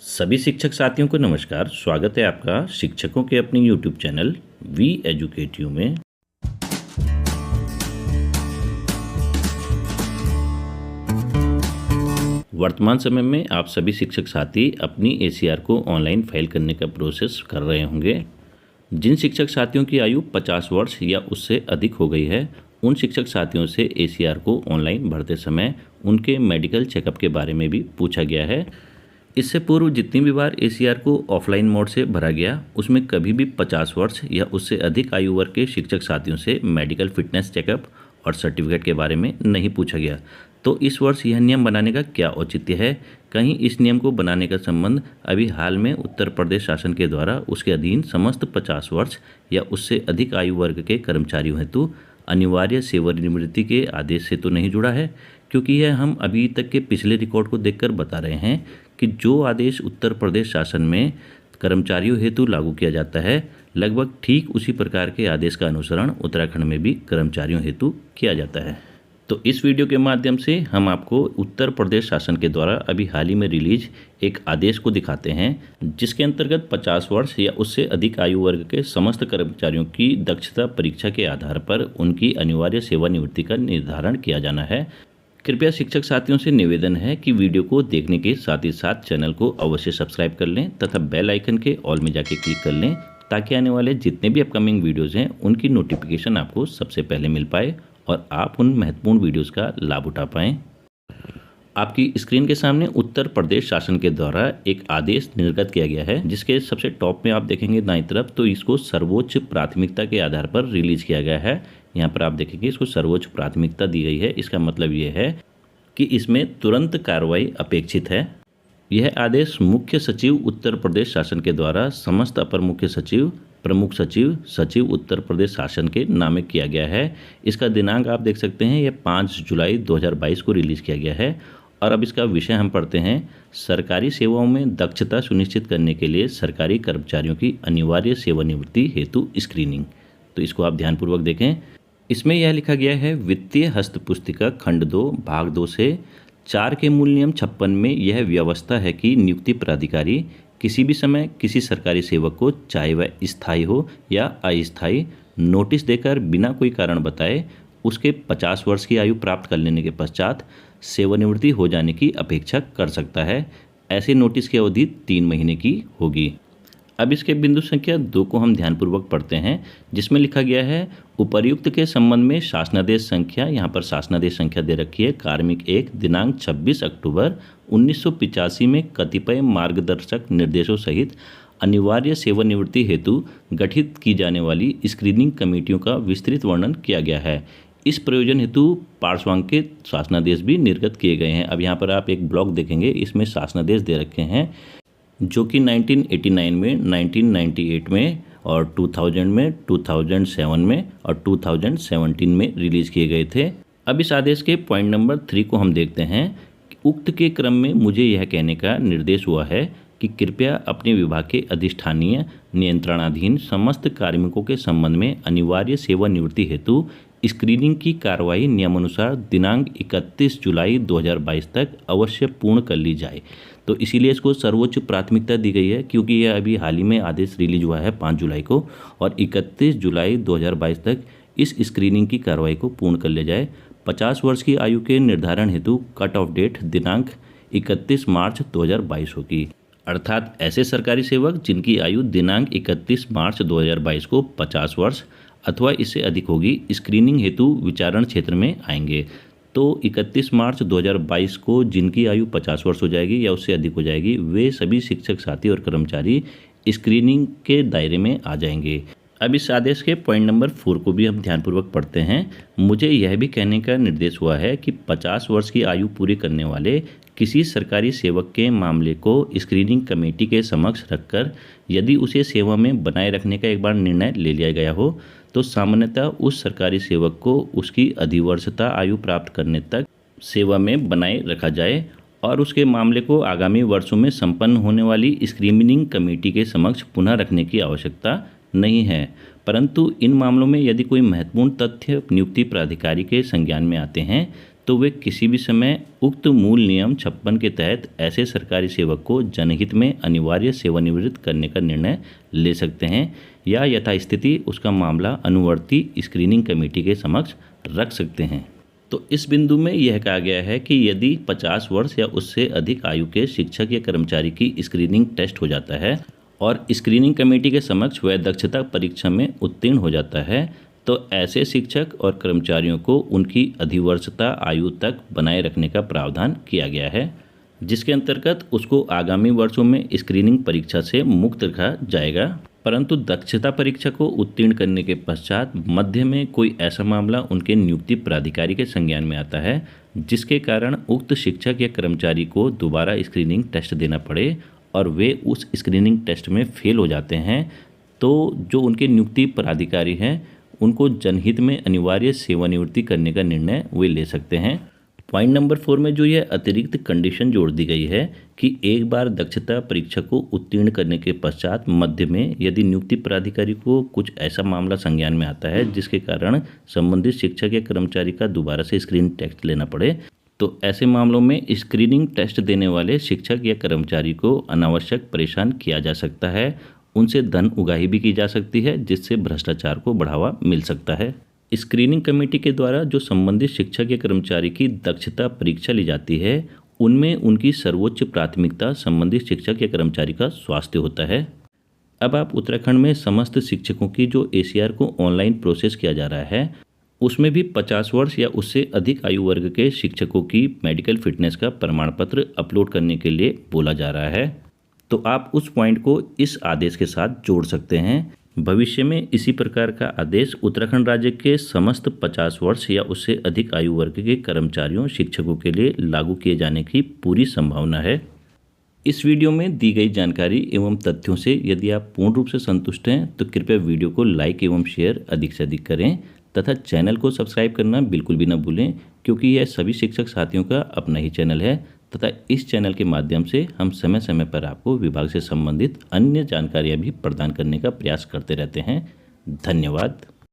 सभी शिक्षक साथियों को नमस्कार। स्वागत है आपका शिक्षकों के अपने YouTube channel we educate you में। वर्तमान समय में आप सभी शिक्षक साथी अपनी ACR को ऑनलाइन फाइल करने का प्रोसेस कर रहे होंगे। जिन शिक्षक साथियों की आयु 50 वर्ष या उससे अधिक हो गई है, उन शिक्षक साथियों से ACR को ऑनलाइन भरते समय उनके मेडिकल चेकअप के बारे में भी पूछा गया है। इससे पूर्व जितनी भी बार ACR को ऑफलाइन मोड से भरा गया, उसमें कभी भी 50 वर्ष या उससे अधिक आयु वर्ग के शिक्षक साथियों से मेडिकल फिटनेस चेकअप और सर्टिफिकेट के बारे में नहीं पूछा गया। तो इस वर्ष यह नियम बनाने का क्या औचित्य है? कहीं इस नियम को बनाने का संबंध अभी हाल में उत्तर प्रदेश शासन के द्वारा उसके अधीन समस्त 50 वर्ष या उससे अधिक आयु वर्ग के कर्मचारियों हेतु अनिवार्य सेवानिवृत्ति के आदेश से तो नहीं जुड़ा है, क्योंकि यह हम अभी तक के पिछले रिकॉर्ड को देखकर बता रहे हैं कि जो आदेश उत्तर प्रदेश शासन में कर्मचारियों हेतु लागू किया जाता है, लगभग ठीक उसी प्रकार के आदेश का अनुसरण उत्तराखंड में भी कर्मचारियों हेतु किया जाता है। तो इस वीडियो के माध्यम से हम आपको उत्तर प्रदेश शासन के द्वारा अभी हाल ही में रिलीज एक आदेश को दिखाते हैं, जिसके अंतर्गत 50 वर्ष या उससे अधिक आयु वर्ग के समस्त कर्मचारियों की दक्षता परीक्षा के आधार पर उनकी अनिवार्य सेवानिवृत्ति का निर्धारण किया जाना है। कृपया शिक्षक साथियों से निवेदन है कि वीडियो को देखने के साथ ही साथ चैनल को अवश्य सब्सक्राइब कर लें तथा बेल आइकन के ऑल में जाके क्लिक कर लें, ताकि आने वाले जितने भी अपकमिंग वीडियोस हैं उनकी नोटिफिकेशन आपको सबसे पहले मिल पाए और आप उन महत्वपूर्ण वीडियोस का लाभ उठा पाएँ। आपकी स्क्रीन के सामने उत्तर प्रदेश शासन के द्वारा एक आदेश निर्गत किया गया है, जिसके सबसे टॉप में आप देखेंगे दाईं तरफ, तो इसको सर्वोच्च प्राथमिकता के आधार पर रिलीज किया गया है। यहाँ पर आप देखेंगे इसको सर्वोच्च प्राथमिकता दी गई है। इसका मतलब ये है कि इसमें तुरंत कार्रवाई अपेक्षित है। यह आदेश मुख्य सचिव उत्तर प्रदेश शासन के द्वारा समस्त अपर मुख्य सचिव, प्रमुख सचिव, सचिव उत्तर प्रदेश शासन के नामे किया गया है। इसका दिनांक आप देख सकते हैं, यह 5 जुलाई 2022 को रिलीज किया गया है। और अब इसका विषय हम पढ़ते हैं, सरकारी सेवाओं में दक्षता सुनिश्चित करने के लिए सरकारी कर्मचारियों की अनिवार्य सेवानिवृत्ति हेतु स्क्रीनिंग। तो इसको आप ध्यानपूर्वक देखें। इसमें यह लिखा गया है, वित्तीय हस्तपुस्तिका खंड 2 भाग 2 से 4 के मूल नियम 56 में यह व्यवस्था है कि नियुक्ति प्राधिकारी किसी भी समय किसी सरकारी सेवक को, चाहे वह स्थायी हो या अस्थायी, नोटिस देकर बिना कोई कारण बताए उसके 50 वर्ष की आयु प्राप्त कर लेने के पश्चात सेवानिवृत्ति हो जाने की अपेक्षा कर सकता है। ऐसे नोटिस की अवधि 3 महीने की होगी। अब इसके बिंदु संख्या 2 को हम ध्यानपूर्वक पढ़ते हैं, जिसमें लिखा गया है, उपर्युक्त के संबंध में शासनादेश संख्या, यहाँ पर शासनादेश संख्या दे रखी है, कार्मिक 1 दिनांक 26 अक्टूबर 1985 में कतिपय मार्गदर्शक निर्देशों सहित अनिवार्य सेवानिवृत्ति हेतु गठित की जाने वाली स्क्रीनिंग कमेटियों का विस्तृत वर्णन किया गया है। इस प्रयोजन हेतु पार्श्वांकित शासनादेश भी निर्गत किए गए हैं। अब यहाँ पर आप एक ब्लॉक देखेंगे, इसमें शासनादेश दे रखे हैं जो कि 1989 में, 1998 में और 2000 में, 2007 में और 2017 में रिलीज़ किए गए थे। अब इस आदेश के पॉइंट नंबर 3 को हम देखते हैं। उक्त के क्रम में मुझे यह कहने का निर्देश हुआ है कि कृपया अपने विभाग के अधिष्ठानीय नियंत्रणाधीन समस्त कार्मिकों के संबंध में अनिवार्य सेवानिवृत्ति हेतु स्क्रीनिंग की कार्रवाई नियमानुसार दिनांक 31 जुलाई 2022 तक अवश्य पूर्ण कर ली जाए। तो इसीलिए इसको सर्वोच्च प्राथमिकता दी गई है, क्योंकि यह अभी हाल ही में आदेश रिलीज हुआ है 5 जुलाई को, और 31 जुलाई 2022 तक इस स्क्रीनिंग की कार्रवाई को पूर्ण कर लिया जाए। 50 वर्ष की आयु के निर्धारण हेतु कट ऑफ डेट दिनांक 31 मार्च 2022 होगी। अर्थात ऐसे सरकारी सेवक जिनकी आयु दिनांक 31 मार्च 2022 को 50 वर्ष अथवा इससे अधिक होगी, स्क्रीनिंग हेतु विचारण क्षेत्र में आएंगे। तो 31 मार्च 2022 को जिनकी आयु 50 वर्ष हो जाएगी या उससे अधिक हो जाएगी, वे सभी शिक्षक साथी और कर्मचारी स्क्रीनिंग के दायरे में आ जाएंगे। अब इस आदेश के पॉइंट नंबर 4 को भी हम ध्यानपूर्वक पढ़ते हैं। मुझे यह भी कहने का निर्देश हुआ है कि 50 वर्ष की आयु पूरी करने वाले किसी सरकारी सेवक के मामले को स्क्रीनिंग कमेटी के समक्ष रखकर यदि उसे सेवा में बनाए रखने का एक बार निर्णय ले लिया गया हो, तो सामान्यतः उस सरकारी सेवक को उसकी अधिवर्षता आयु प्राप्त करने तक सेवा में बनाए रखा जाए और उसके मामले को आगामी वर्षों में संपन्न होने वाली स्क्रीनिंग कमेटी के समक्ष पुनः रखने की आवश्यकता नहीं है। परंतु इन मामलों में यदि कोई महत्वपूर्ण तथ्य नियुक्ति प्राधिकारी के संज्ञान में आते हैं, तो वे किसी भी समय उक्त मूल नियम 56 के तहत ऐसे सरकारी सेवक को जनहित में अनिवार्य सेवानिवृत्त करने का निर्णय ले सकते हैं या यथास्थिति उसका मामला अनुवर्ती स्क्रीनिंग कमेटी के समक्ष रख सकते हैं। तो इस बिंदु में यह कहा गया है कि यदि 50 वर्ष या उससे अधिक आयु के शिक्षक या कर्मचारी की स्क्रीनिंग टेस्ट हो जाता है और स्क्रीनिंग कमेटी के समक्ष वह दक्षता परीक्षा में उत्तीर्ण हो जाता है, तो ऐसे शिक्षक और कर्मचारियों को उनकी अधिवर्षता आयु तक बनाए रखने का प्रावधान किया गया है, जिसके अंतर्गत उसको आगामी वर्षों में स्क्रीनिंग परीक्षा से मुक्त रखा जाएगा। परंतु दक्षता परीक्षा को उत्तीर्ण करने के पश्चात मध्य में कोई ऐसा मामला उनके नियुक्ति प्राधिकारी के संज्ञान में आता है जिसके कारण उक्त शिक्षक या कर्मचारी को दोबारा स्क्रीनिंग टेस्ट देना पड़े और वे उस स्क्रीनिंग टेस्ट में फेल हो जाते हैं, तो जो उनके नियुक्ति प्राधिकारी हैं उनको जनहित में अनिवार्य सेवानिवृत्ति करने का निर्णय वे ले सकते हैं। पॉइंट नंबर 4 में जो यह अतिरिक्त कंडीशन जोड़ दी गई है कि एक बार दक्षता परीक्षा को उत्तीर्ण करने के पश्चात मध्य में यदि नियुक्ति प्राधिकारी को कुछ ऐसा मामला संज्ञान में आता है जिसके कारण संबंधित शिक्षक या कर्मचारी का दोबारा से स्क्रीनिंग टेस्ट लेना पड़े, तो ऐसे मामलों में स्क्रीनिंग टेस्ट देने वाले शिक्षक या कर्मचारी को अनावश्यक परेशान किया जा सकता है, उनसे धन उगाही भी की जा सकती है जिससे भ्रष्टाचार को बढ़ावा मिल सकता है। स्क्रीनिंग कमेटी के द्वारा जो संबंधित शिक्षक या कर्मचारी की दक्षता परीक्षा ली जाती है उनमें उनकी सर्वोच्च प्राथमिकता संबंधित शिक्षक या कर्मचारी का स्वास्थ्य होता है। अब आप उत्तराखंड में समस्त शिक्षकों की जो ACR को ऑनलाइन प्रोसेस किया जा रहा है उसमें भी 50 वर्ष या उससे अधिक आयु वर्ग के शिक्षकों की मेडिकल फिटनेस का प्रमाण पत्र अपलोड करने के लिए बोला जा रहा है, तो आप उस पॉइंट को इस आदेश के साथ जोड़ सकते हैं। भविष्य में इसी प्रकार का आदेश उत्तराखंड राज्य के समस्त 50 वर्ष या उससे अधिक आयु वर्ग के कर्मचारियों शिक्षकों के लिए लागू किए जाने की पूरी संभावना है। इस वीडियो में दी गई जानकारी एवं तथ्यों से यदि आप पूर्ण रूप से संतुष्ट हैं तो कृपया वीडियो को लाइक एवं शेयर अधिक से अधिक करें तथा चैनल को सब्सक्राइब करना बिल्कुल भी न भूलें, क्योंकि यह सभी शिक्षक साथियों का अपना ही चैनल है तथा इस चैनल के माध्यम से हम समय समय पर आपको विभाग से संबंधित अन्य जानकारियाँ भी प्रदान करने का प्रयास करते रहते हैं। धन्यवाद।